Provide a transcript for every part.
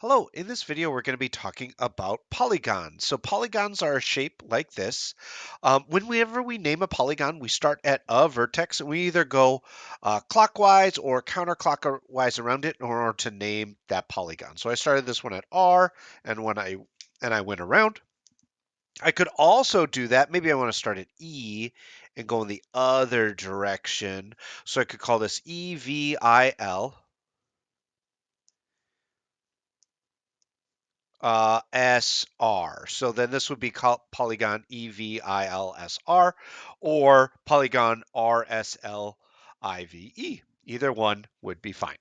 Hello, in this video we're going to be talking about polygons. So polygons are a shape like this. Whenever we name a polygon, we start at a vertex and we either go clockwise or counterclockwise around it in order to name that polygon. So I started this one at R and I went around. I could also do that. Maybe I want to start at E and go in the other direction. So I could call this EVIL. SR. So then this would be called polygon EVILSR or polygon RSLIVE. Either one would be fine.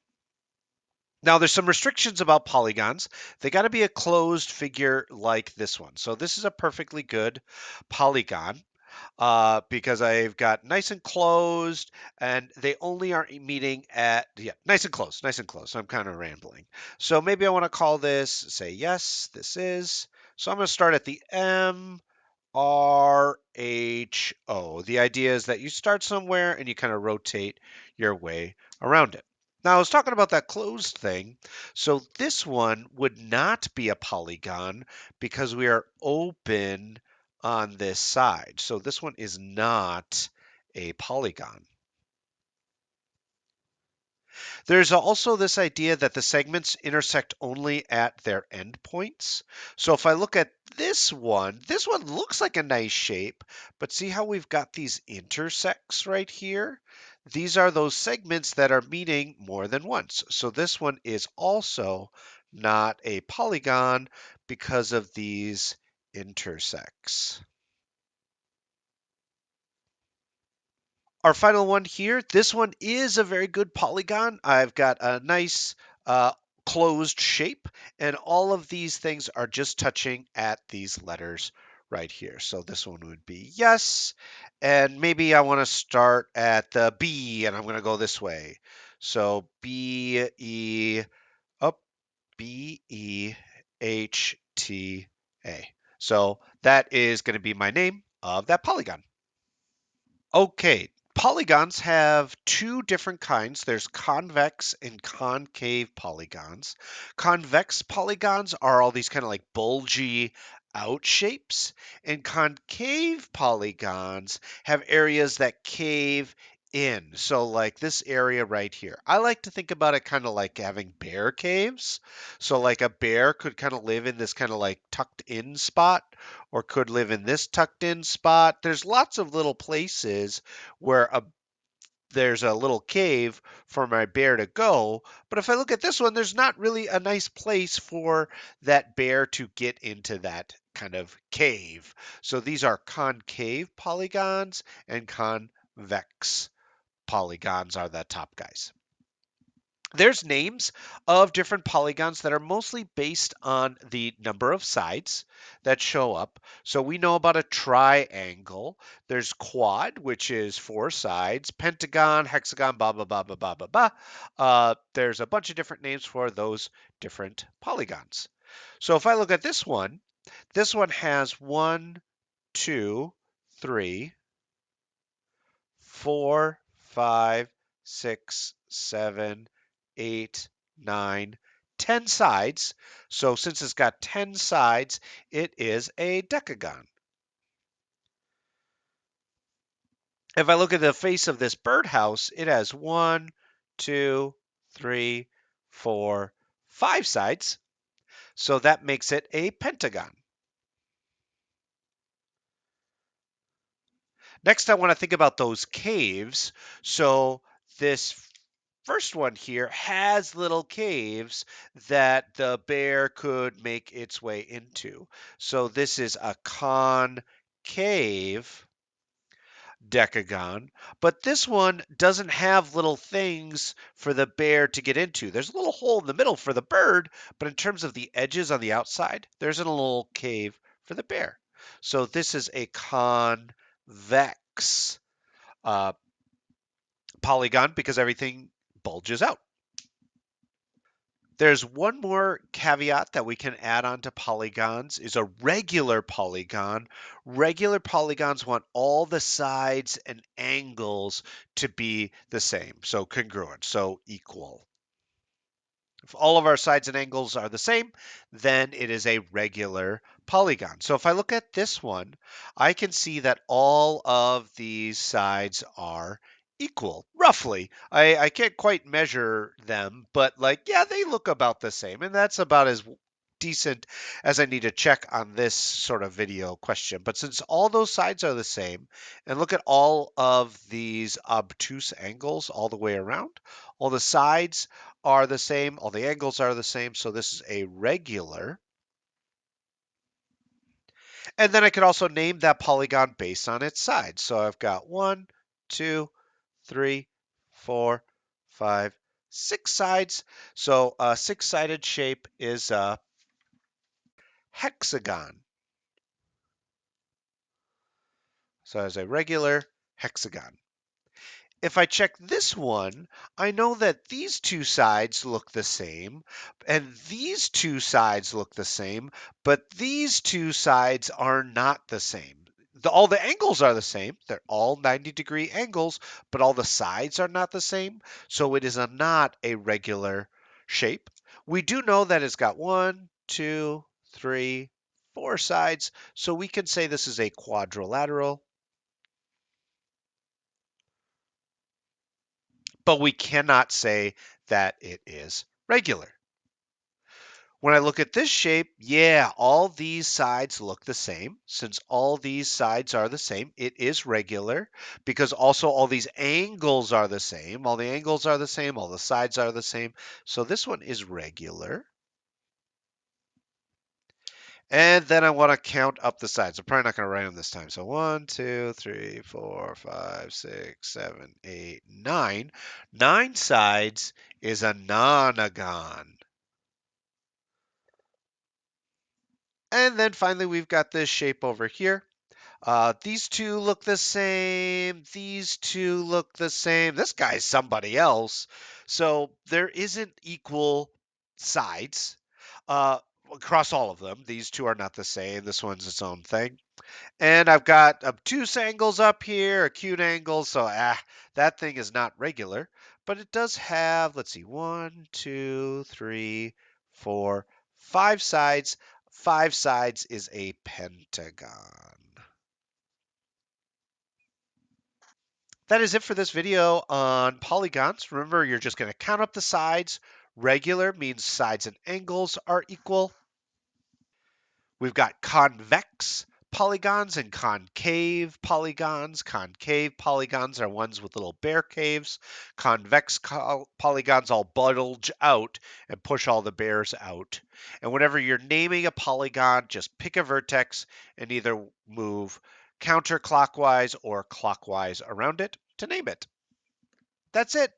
Now there's some restrictions about polygons. They got to be a closed figure like this one. So this is a perfectly good polygon because I've got nice and closed, and they only are meeting at, yeah, nice and close, nice and close. I'm kind of rambling. So maybe I want to call this, say, yes, this is. So I'm going to start at the M, R, H, O. The idea is that you start somewhere and you kind of rotate your way around it. Now, I was talking about that closed thing. So this one would not be a polygon because we are open on this side. So this one is not a polygon. There's also this idea that the segments intersect only at their endpoints. So if I look at this one looks like a nice shape, but see how we've got these intersects right here? These are those segments that are meeting more than once. So this one is also not a polygon because of these intersects. Our final one here, this one is a very good polygon. I've got a nice closed shape, and all of these things are just touching at these letters right here. So this one would be yes, and maybe I want to start at the B, and I'm going to go this way. So B, E, up, BEHTA. So that is going to be my name of that polygon. Okay, polygons have two different kinds. There's convex and concave polygons. Convex polygons are all these kind of like bulgy out shapes, and concave polygons have areas that cave in. So, like this area right here, I like to think about it kind of like having bear caves. So, like a bear could kind of live in this kind of like tucked in spot or could live in this tucked in spot. There's lots of little places where there's a little cave for my bear to go. But if I look at this one, there's not really a nice place for that bear to get into that kind of cave. So these are concave polygons, and convex polygons are the top guys. There's names of different polygons that are mostly based on the number of sides that show up. So we know about a triangle. There's quad, which is 4 sides, pentagon, hexagon, blah, blah, blah, blah, blah, blah, blah. There's a bunch of different names for those different polygons. So if I look at this one has 1, 2, 3, 4, 5, 6, 7, 8, 9, 10 sides. So since it's got 10 sides, it is a decagon. If I look at the face of this birdhouse, it has 1, 2, 3, 4, 5 sides. So that makes it a pentagon. Next, I want to think about those caves. So this first one here has little caves that the bear could make its way into. So this is a concave decagon, but this one doesn't have little things for the bear to get into. There's a little hole in the middle for the bird, but in terms of the edges on the outside, there's a little cave for the bear. So this is a convex uh, polygon because everything bulges out. There's one more caveat that we can add on to polygons is a regular polygon. Regular polygons want all the sides and angles to be the same, so congruent, so equal. if all of our sides and angles are the same, then it is a regular polygon. So if I look at this one, I can see that all of these sides are equal, roughly. I can't quite measure them, but like, yeah, they look about the same. And that's about as decent as I need to check on this sort of video question. But since all those sides are the same, and look at all of these obtuse angles all the way around, all the sides are the same, all the angles are the same, so this is a regular. And then I could also name that polygon based on its sides. So I've got 1, 2, 3, 4, 5, 6 sides. So a six-sided shape is a hexagon. So as a regular hexagon. If I check this one, I know that these two sides look the same, and these two sides look the same, but these two sides are not the same. All the angles are the same. They're all 90-degree angles, but all the sides are not the same. So it is not a regular shape. We do know that it's got 1, 2, 3, 4 sides. So we can say this is a quadrilateral. But we cannot say that it is regular. When I look at this shape, yeah, all these sides look the same. Since all these sides are the same, it is regular because also all these angles are the same. All the angles are the same, all the sides are the same. So this one is regular. And then I want to count up the sides. I'm probably not going to write them this time. So 1, 2, 3, 4, 5, 6, 7, 8, 9. 9 sides is a nonagon. And then finally, we've got this shape over here. These two look the same. These two look the same. This guy's somebody else. So there isn't equal sides uh, across all of them. These two are not the same. This one's its own thing. And I've got obtuse angles up here, acute angles. So that thing is not regular. But it does have, let's see, 1, 2, 3, 4, 5 sides. 5 sides is a pentagon. That is it for this video on polygons. Remember, you're just going to count up the sides. Regular means sides and angles are equal. We've got convex polygons and concave polygons. Concave polygons are ones with little bear caves. Convex polygons all bulge out and push all the bears out. And whenever you're naming a polygon, just pick a vertex and either move counterclockwise or clockwise around it to name it. That's it.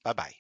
Bye-bye.